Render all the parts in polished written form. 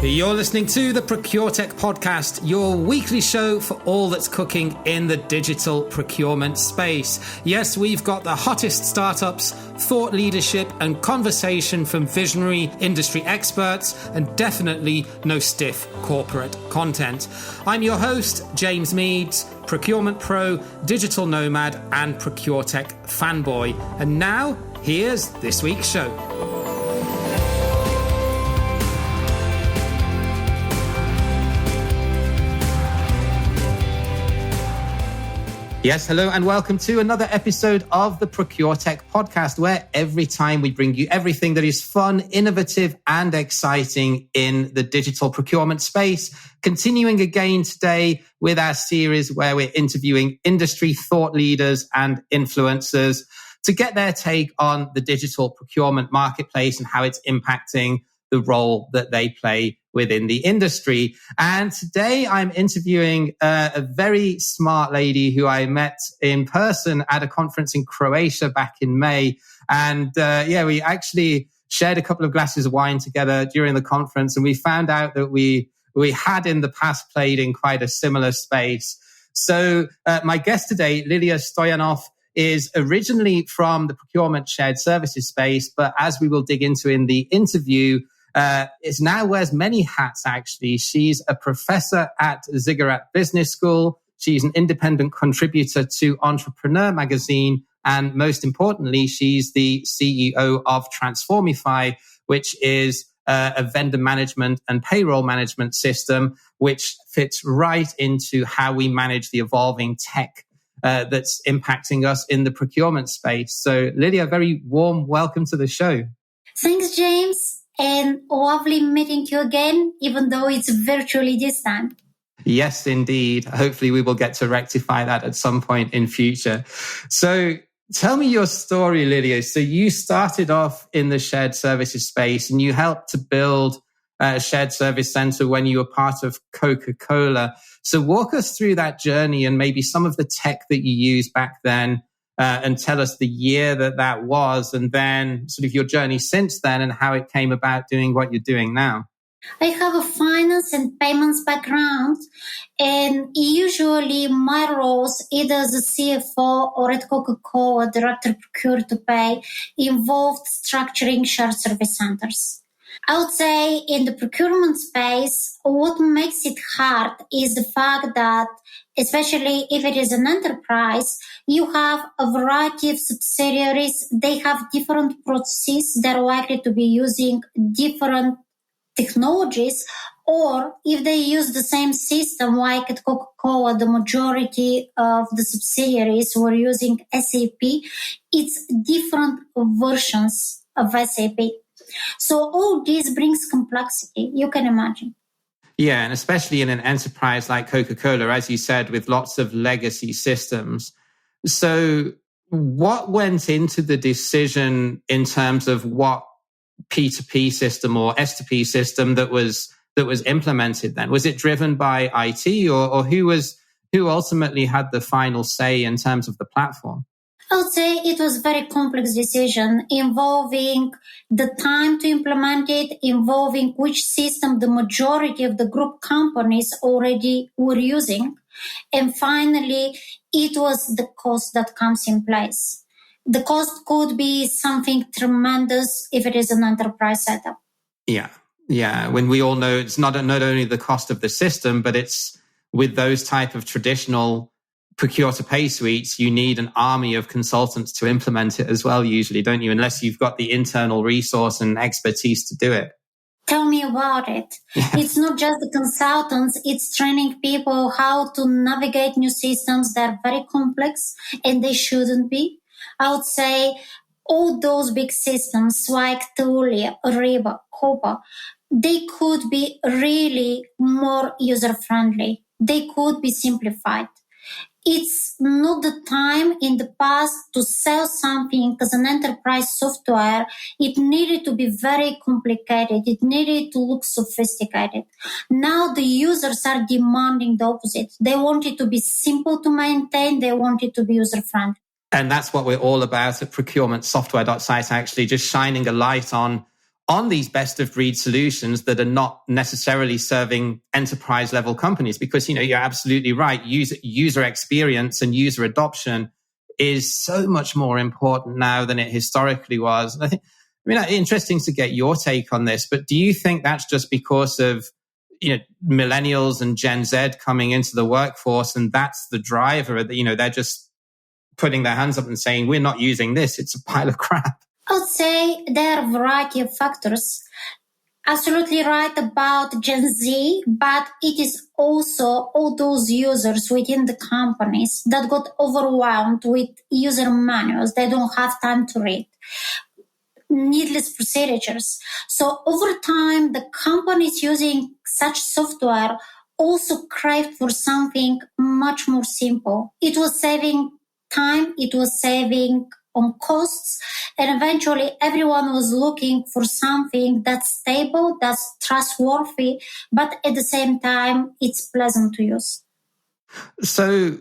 You're listening to the Procuretech Podcast, your weekly show for all that's cooking in the digital procurement space. Yes, we've got the hottest startups, thought leadership, and conversation from visionary industry experts, and definitely no stiff corporate content. I'm your host, James Meads, procurement pro, digital nomad, and Procuretech fanboy. And now, here's this week's show. Yes, hello and welcome to another episode of the Procuretech Podcast, where every time we bring you everything that is fun, innovative and exciting in the digital procurement space. Continuing again today with our series where we're interviewing industry thought leaders and influencers to get their take on the digital procurement marketplace and how it's impacting the role that they play within the industry. And today I'm interviewing a very smart lady who I met in person at a conference in Croatia back in May. And we actually shared a couple of glasses of wine together during the conference. And we found out that we had in the past played in quite a similar space. So my guest today, Lilia Stoyanov, is originally from the procurement shared services space. But as we will dig into in the interview, it now wears many hats, actually. She's a professor at Ziggurat Business School. She's an independent contributor to Entrepreneur magazine. And most importantly, she's the CEO of Transformify, which is a vendor management and payroll management system, which fits right into how we manage the evolving tech that's impacting us in the procurement space. So, Lilia, very warm welcome to the show. Thanks, James. And lovely meeting you again, even though it's virtually this time. Yes, indeed. Hopefully we will get to rectify that at some point in future. So tell me your story, Lilia. So you started off in the shared services space and you helped to build a shared service center when you were part of Coca Cola. So walk us through that journey and maybe some of the tech that you used back then. And tell us the year that was, and then sort of your journey since then and how it came about doing what you're doing now. I have a finance and payments background, and usually my roles, either as a CFO or at Coca Cola, Director Procure to Pay, involved structuring shared service centers. I would say in the procurement space, what makes it hard is the fact that, especially if it is an enterprise, you have a variety of subsidiaries. They have different processes. They're likely to be using different technologies, or if they use the same system, like at Coca Cola, the majority of the subsidiaries were using SAP. It's different versions of SAP. So all this brings complexity, you can imagine. Yeah, and especially in an enterprise like Coca Cola, as you said, with lots of legacy systems. So what went into the decision in terms of what P2P system or S2P system that was implemented then? Was it driven by IT or who ultimately had the final say in terms of the platform? I would say it was a very complex decision involving the time to implement it, involving which system the majority of the group companies already were using. And finally, it was the cost that comes in place. The cost could be something tremendous if it is an enterprise setup. Yeah. When we all know it's not only the cost of the system, but it's with those type of traditional procure to pay suites, you need an army of consultants to implement it as well, usually, don't you? Unless you've got the internal resource and expertise to do it. Tell me about it. It's not just the consultants, it's training people how to navigate new systems that are very complex and they shouldn't be. I would say all those big systems like Tulia, Ariba, Copa, they could be really more user-friendly. They could be simplified. It's not the time in the past to sell something as an enterprise software. It needed to be very complicated. It needed to look sophisticated. Now the users are demanding the opposite. They want it to be simple to maintain. They want it to be user-friendly. And that's what we're all about at procurementsoftware.site, actually, just shining a light on on these best of breed solutions that are not necessarily serving enterprise level companies. Because, you're absolutely right. User experience and user adoption is so much more important now than it historically was. And interesting to get your take on this, but do you think that's just because of, millennials and Gen Z coming into the workforce, and that's the driver that, they're just putting their hands up and saying, we're not using this. It's a pile of crap. I would say there are a variety of factors. Absolutely right about Gen Z, but it is also all those users within the companies that got overwhelmed with user manuals. They don't have time to read. Needless procedures. So over time, the companies using such software also craved for something much more simple. It was saving time, it was saving on costs, and eventually everyone was looking for something that's stable, that's trustworthy, but at the same time, it's pleasant to use. So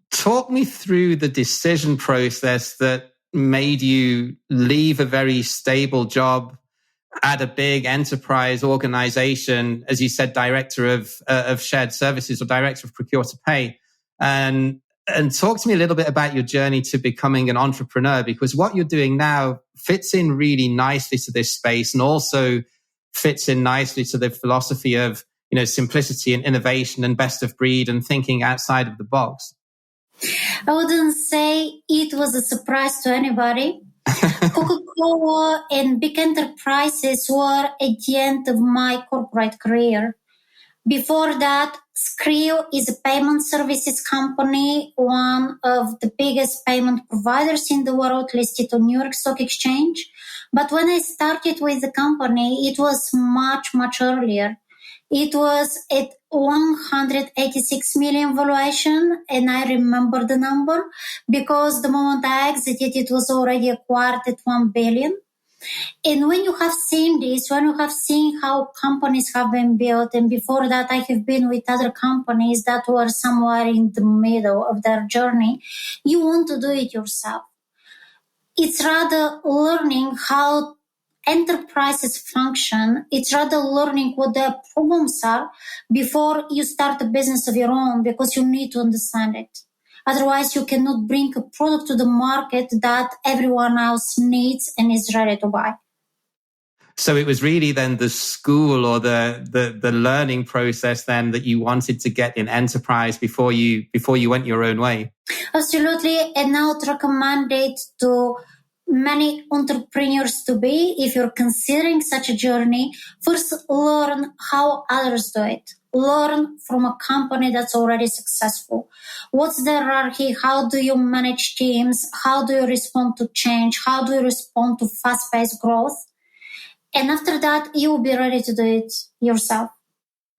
talk me through the decision process that made you leave a very stable job at a big enterprise organization, as you said, director of shared services or director of procure to pay. And talk to me a little bit about your journey to becoming an entrepreneur, because what you're doing now fits in really nicely to this space and also fits in nicely to the philosophy of, simplicity and innovation and best of breed and thinking outside of the box. I wouldn't say it was a surprise to anybody. Coca Cola and big enterprises were at the end of my corporate career. Before that, Skrill is a payment services company, one of the biggest payment providers in the world, listed on New York Stock Exchange. But when I started with the company, it was much, much earlier. It was at 186 million valuation, and I remember the number because the moment I exited, it was already acquired at 1 billion. And when you have seen this, when you have seen how companies have been built, and before that I have been with other companies that were somewhere in the middle of their journey, you want to do it yourself. It's rather learning how enterprises function. It's rather learning what their problems are before you start a business of your own, because you need to understand it. Otherwise, you cannot bring a product to the market that everyone else needs and is ready to buy. So it was really then the school or the learning process then that you wanted to get in enterprise before you went your own way. Absolutely, and I would recommend it to many entrepreneurs to be, if you're considering such a journey, first learn how others do it. Learn from a company that's already successful. What's the hierarchy? How do you manage teams? How do you respond to change? How do you respond to fast-paced growth? And after that, you will be ready to do it yourself.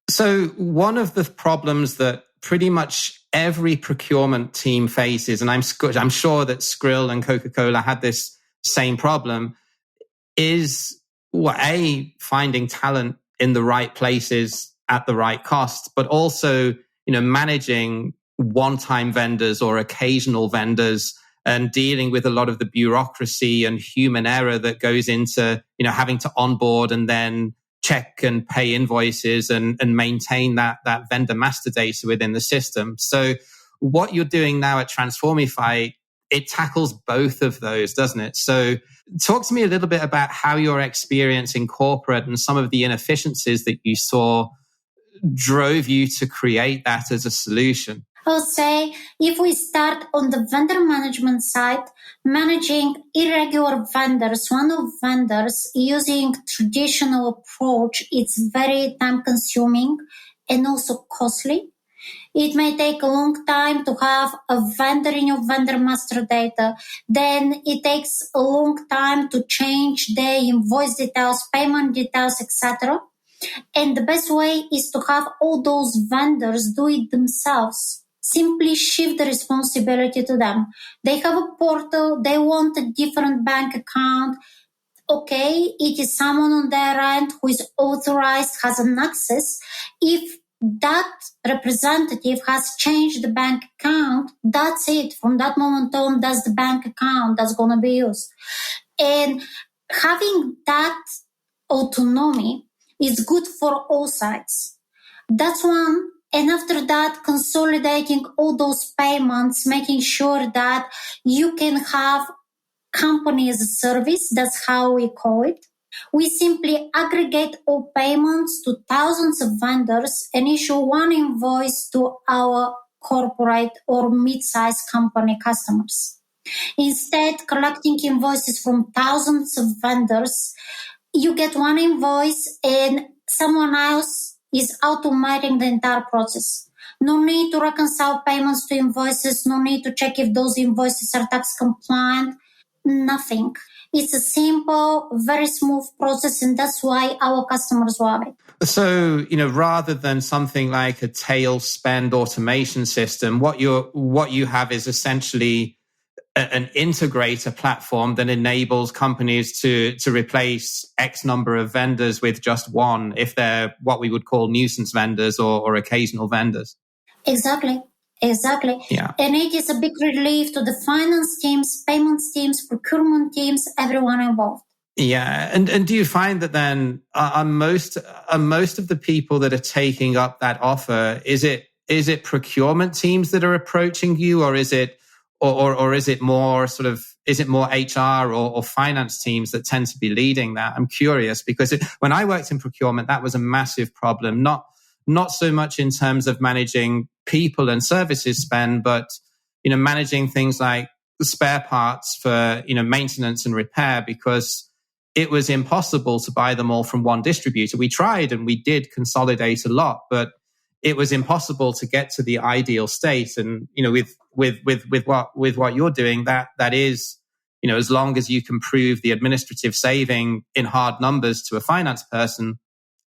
So one of the problems that pretty much every procurement team faces, and I'm sure that Skrill and Coca Cola had this same problem, is finding talent in the right places at the right cost, but also, managing one-time vendors or occasional vendors and dealing with a lot of the bureaucracy and human error that goes into, having to onboard and then check and pay invoices and maintain that vendor master data within the system. So what you're doing now at Transformify, it tackles both of those, doesn't it? So talk to me a little bit about how your experience in corporate and some of the inefficiencies that you saw drove you to create that as a solution. I'll say, if we start on the vendor management side, managing irregular vendors, one-off vendors using traditional approach, it's very time consuming and also costly. It may take a long time to have a vendor in your vendor master data. Then it takes a long time to change their invoice details, payment details, etc. And the best way is to have all those vendors do it themselves. Simply shift the responsibility to them. They have a portal. They want a different bank account. Okay, it is someone on their end who is authorized, has an access. If that representative has changed the bank account, that's it. From that moment on, that's the bank account that's going to be used. And having that autonomy is good for all sides. That's one. And after that, consolidating all those payments, making sure that you can have company as a service. That's how we call it. We simply aggregate all payments to thousands of vendors and issue one invoice to our corporate or mid-sized company customers. Instead, collecting invoices from thousands of vendors, you get one invoice and someone else is automating the entire process. No need to reconcile payments to invoices, no need to check if those invoices are tax compliant, nothing. It's a simple, very smooth process, and that's why our customers love it. So, rather than something like a tail spend automation system, what you have is essentially an integrator platform that enables companies to replace X number of vendors with just one, if they're what we would call nuisance vendors or occasional vendors. Exactly. Yeah. And it is a big relief to the finance teams, payments teams, procurement teams, everyone involved. Yeah. And do you find that then are most of the people that are taking up that offer, is it procurement teams that are approaching you, or is it more HR or finance teams that tend to be leading that? I'm curious because when I worked in procurement, that was a massive problem. Not so much in terms of managing people and services spend, but managing things like the spare parts for maintenance and repair, because it was impossible to buy them all from one distributor. We tried and we did consolidate a lot, but it was impossible to get to the ideal state. And with what you're doing, that is as long as you can prove the administrative saving in hard numbers to a finance person,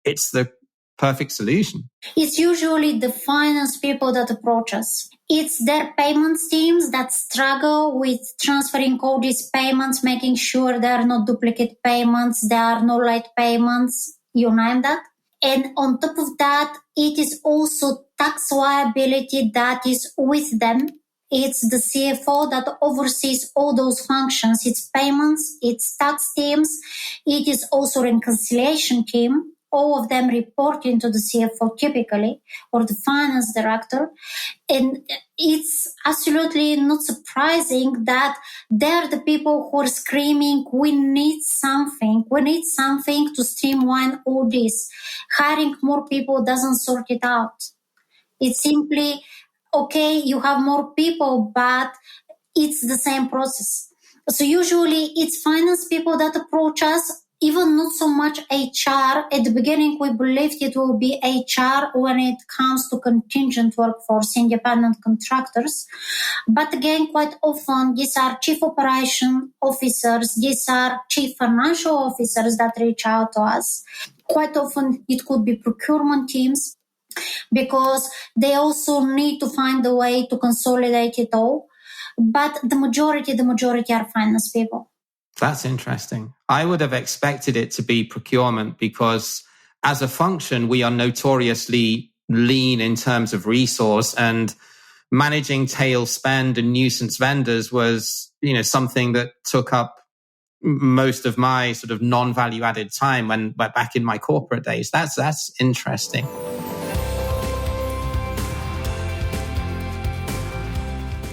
it's the perfect solution. It's usually the finance people that approach us. It's their payments teams that struggle with transferring all these payments, making sure there are no duplicate payments, there are no late payments, you name that. And on top of that, it is also tax liability that is with them. It's the CFO that oversees all those functions. It's payments, it's tax teams, it is also reconciliation team. All of them report into the CFO typically, or the finance director. And it's absolutely not surprising that they're the people who are screaming, we need something to streamline all this. Hiring more people doesn't sort it out. It's simply, okay, you have more people, but it's the same process. So usually it's finance people that approach us, even not so much HR. At the beginning, we believed it will be HR when it comes to contingent workforce, independent contractors. But again, quite often, these are chief operation officers, these are chief financial officers that reach out to us. Quite often, it could be procurement teams, because they also need to find a way to consolidate it all. But the majority are finance people. That's interesting. I would have expected it to be procurement because as a function, we are notoriously lean in terms of resource, and managing tail spend and nuisance vendors was, something that took up most of my sort of non-value added time when back in my corporate days. That's interesting.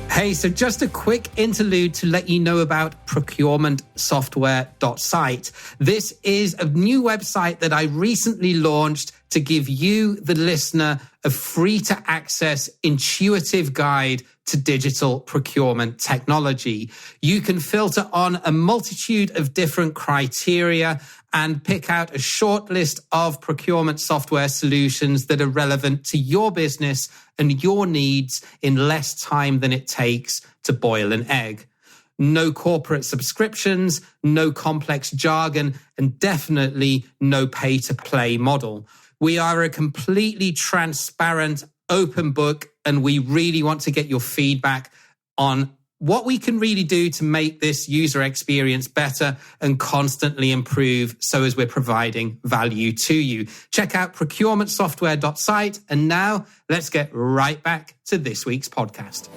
Hey, so just a quick interlude to let you know about procurementsoftware.site. This is a new website that I recently launched to give you, the listener, a free-to-access, intuitive guide to digital procurement technology. You can filter on a multitude of different criteria and pick out a short list of procurement software solutions that are relevant to your business and your needs in less time than it takes to boil an egg. No corporate subscriptions, no complex jargon, and definitely no pay-to-play model. We are a completely transparent, open book, and we really want to get your feedback on what we can really do to make this user experience better and constantly improve so as we're providing value to you. Check out procurementsoftware.site. And now let's get right back to this week's podcast.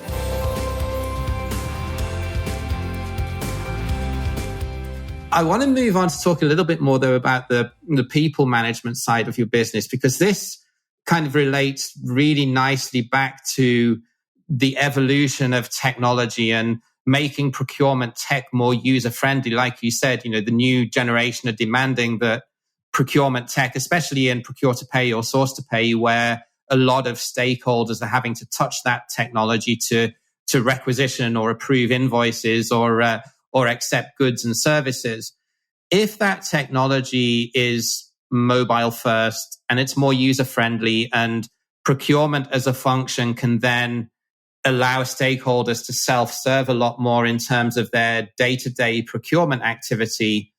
I want to move on to talk a little bit more, though, about the people management side of your business, because this kind of relates really nicely back to the evolution of technology and making procurement tech more user-friendly. Like you said, the new generation are demanding that procurement tech, especially in procure to pay or source to pay, where a lot of stakeholders are having to touch that technology to requisition or approve invoices or accept goods and services. If that technology is mobile first and it's more user friendly, and procurement as a function can then allow stakeholders to self-serve a lot more in terms of their day-to-day procurement activity,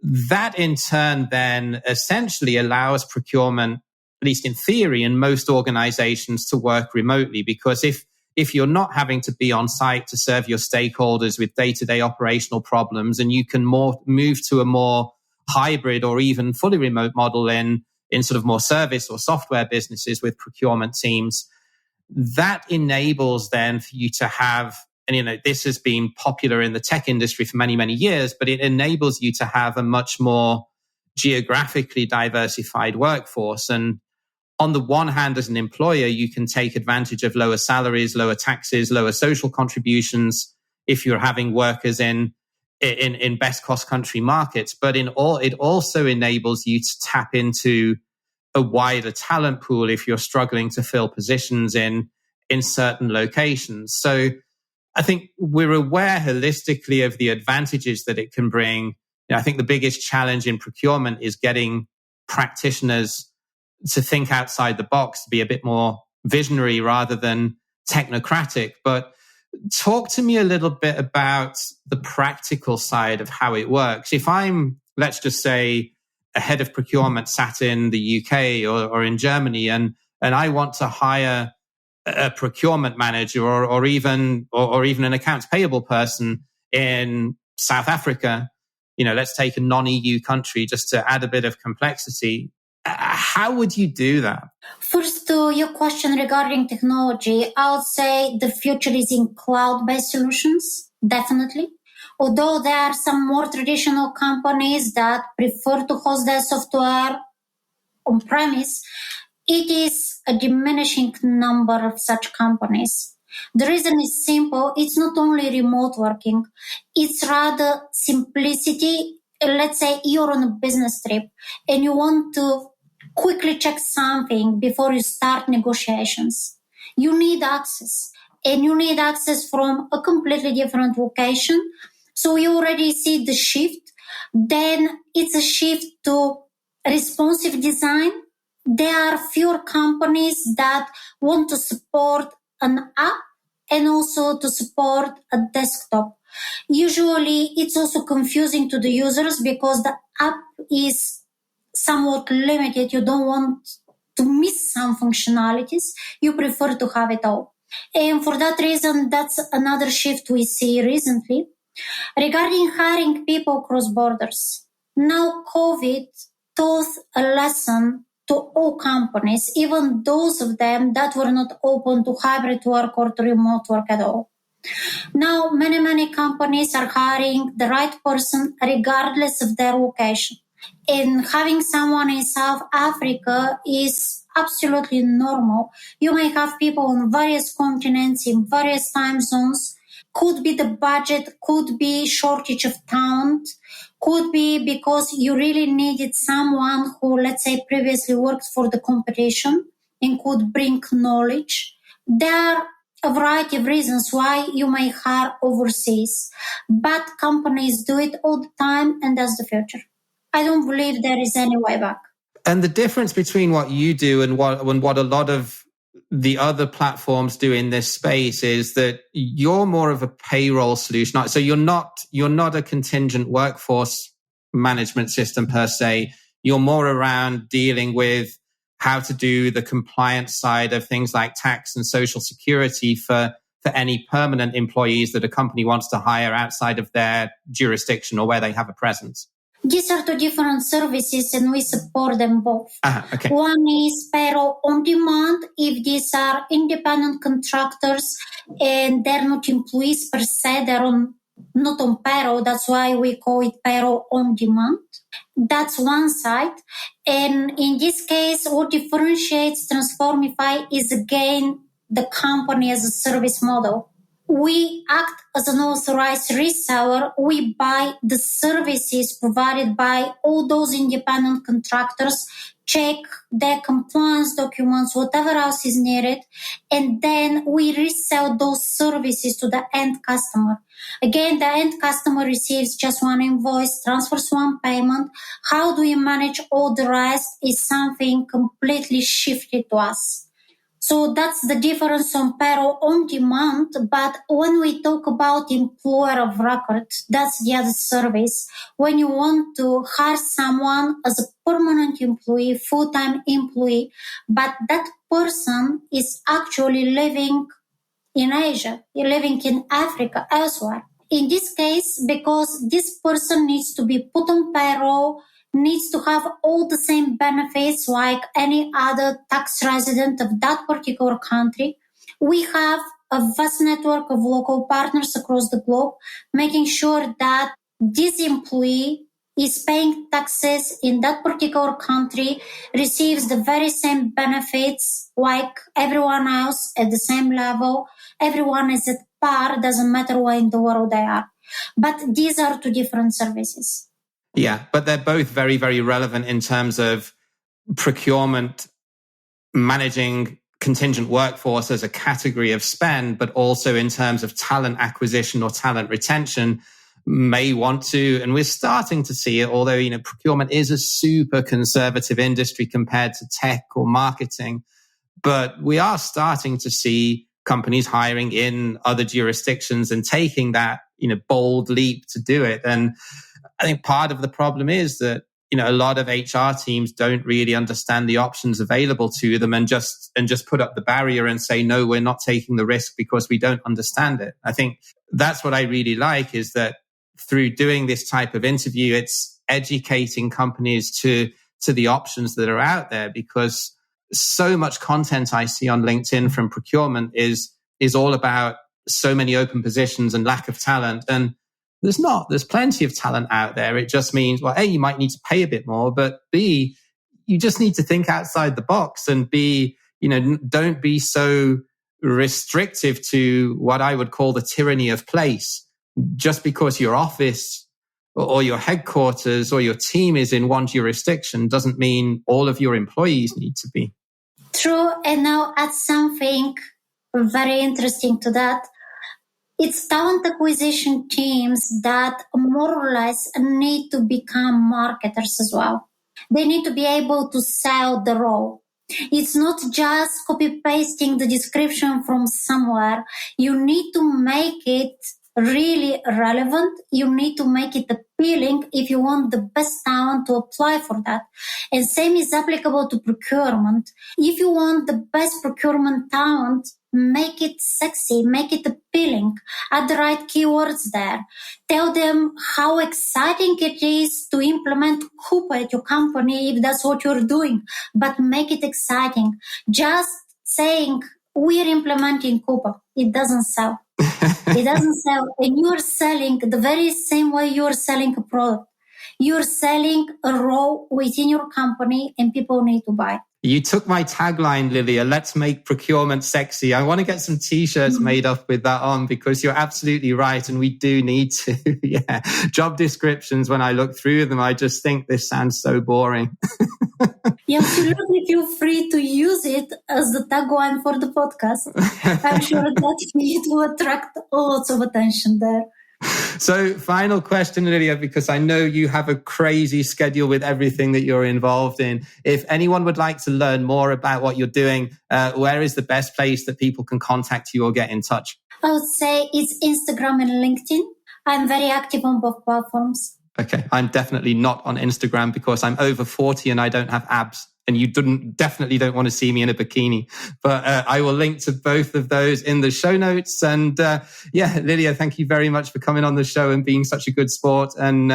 that in turn then essentially allows procurement, at least in theory, in most organizations to work remotely. Because if you're not having to be on site to serve your stakeholders with day-to-day operational problems, and you can move to a more hybrid or even fully remote model in sort of more service or software businesses with procurement teams, that enables then for you to have, and this has been popular in the tech industry for many, many years, but it enables you to have a much more geographically diversified workforce. And on the one hand, as an employer, you can take advantage of lower salaries, lower taxes, lower social contributions if you're having workers in best cost country markets. But it also enables you to tap into a wider talent pool if you're struggling to fill positions in certain locations. So I think we're aware holistically of the advantages that it can bring. I think the biggest challenge in procurement is getting practitioners to think outside the box, to be a bit more visionary rather than technocratic. But talk to me a little bit about the practical side of how it works. If I'm, let's just say, a head of procurement sat in the UK or in Germany, and I want to hire a procurement manager or even an accounts payable person in South Africa, let's take a non-EU country just to add a bit of complexity. How would you do that? First, to your question regarding technology, I would say the future is in cloud-based solutions, definitely. Although there are some more traditional companies that prefer to host their software on-premise, it is a diminishing number of such companies. The reason is simple. It's not only remote working. It's rather simplicity. Let's say you're on a business trip and you want to quickly check something before you start negotiations. You need access, and you need access from a completely different location. So you already see the shift. Then it's a shift to responsive design. There are fewer companies that want to support an app and also to support a desktop. Usually it's also confusing to the users because the app is somewhat limited. You don't want to miss some functionalities. You prefer to have it all. And for that reason, that's another shift we see recently. Regarding hiring people across borders, now COVID taught a lesson to all companies, even those of them that were not open to hybrid work or to remote work at all. Now, many companies are hiring the right person regardless of their location. And having someone in South Africa is absolutely normal. You may have people on various continents in various time zones. Could be the budget, could be shortage of talent, could be because you really needed someone who, let's say, previously worked for the competition and could bring knowledge. There are a variety of reasons why you may hire overseas, but companies do it all the time, and that's the future. I don't believe there is any way back. And the difference between what you do and what a lot of the other platforms do in this space is that you're more of a payroll solution. So you're not a contingent workforce management system per se. You're more around dealing with how to do the compliance side of things like tax and social security for any permanent employees that a company wants to hire outside of their jurisdiction or where they have a presence. These are two different services and we support them both. Okay. One is payroll on demand if these are independent contractors and they're not employees per se, they're on not on payroll. That's why we call it payroll on demand. That's one side. And in this case, what differentiates Transformify is again the company as a service model. We act as an authorized reseller. We buy the services provided by all those independent contractors, check their compliance documents, whatever else is needed, and then we resell those services to the end customer. Again, the end customer receives just one invoice, transfers one payment. How do we manage all the rest is something completely shifted to us. So that's the difference on payroll on demand. But when we talk about employer of record, that's the other service. When you want to hire someone as a permanent employee, full-time employee, but that person is actually living in Asia, living in Africa, elsewhere. In this case, because this person needs to be put on payroll, needs to have all the same benefits like any other tax resident of that particular country. We have a vast network of local partners across the globe, making sure that this employee is paying taxes in that particular country, receives the very same benefits like everyone else at the same level. Everyone is at par, doesn't matter where in the world they are. But these are two different services. Yeah, but they're both very, very relevant in terms of procurement, managing contingent workforce as a category of spend, but also in terms of talent acquisition or talent retention may want to, and we're starting to see it, although, procurement is a super conservative industry compared to tech or marketing, but we are starting to see companies hiring in other jurisdictions and taking that, bold leap to do it. And I think part of the problem is that, a lot of HR teams don't really understand the options available to them and just put up the barrier and say, no, we're not taking the risk because we don't understand it. I think that's what I really like, is that through doing this type of interview, it's educating companies to the options that are out there, because so much content I see on LinkedIn from procurement is all about so many open positions and lack of talent. And there's plenty of talent out there. It just means, well, A, you might need to pay a bit more, but B, you just need to think outside the box, and B, don't be so restrictive to what I would call the tyranny of place. Just because your office or your headquarters or your team is in one jurisdiction doesn't mean all of your employees need to be. True. And now add something very interesting to that. It's talent acquisition teams that more or less need to become marketers as well. They need to be able to sell the role. It's not just copy-pasting the description from somewhere. You need to make it really relevant. You need to make it appealing if you want the best talent to apply for that. And same is applicable to procurement. If you want the best procurement talent, make it sexy, make it appealing, add the right keywords there. Tell them how exciting it is to implement Coupa at your company if that's what you're doing, but make it exciting. Just saying, we're implementing Coupa, it doesn't sell. It doesn't sell. And you're selling the very same way you're selling a product. You're selling a role within your company and people need to buy. You took my tagline, Lilia, let's make procurement sexy. I want to get some t-shirts made up with that on, because you're absolutely right. And we do need to, job descriptions, when I look through them, I just think this sounds so boring. You absolutely feel free to use it as the tagline for the podcast. I'm sure that it will attract lots of attention there. So final question, Lilia, because I know you have a crazy schedule with everything that you're involved in. If anyone would like to learn more about what you're doing, where is the best place that people can contact you or get in touch? I would say it's Instagram and LinkedIn. I'm very active on both platforms. Okay, I'm definitely not on Instagram because I'm over 40 and I don't have abs. And you definitely don't want to see me in a bikini. But I will link to both of those in the show notes. And Lilia, thank you very much for coming on the show and being such a good sport. And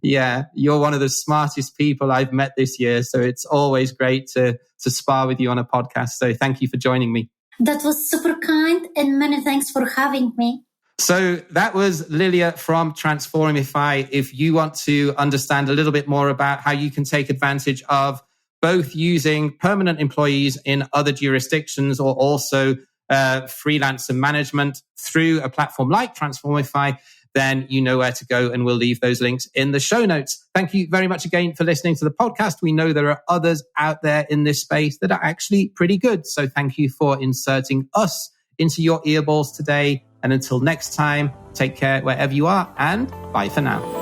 you're one of the smartest people I've met this year. So it's always great to spar with you on a podcast. So thank you for joining me. That was super kind, and many thanks for having me. So that was Lilia from Transformify. If you want to understand a little bit more about how you can take advantage of both using permanent employees in other jurisdictions or also freelancer management through a platform like Transformify, then you know where to go, and we'll leave those links in the show notes. Thank you very much again for listening to the podcast. We know there are others out there in this space that are actually pretty good. So thank you for inserting us into your earballs today. And until next time, take care wherever you are, and bye for now.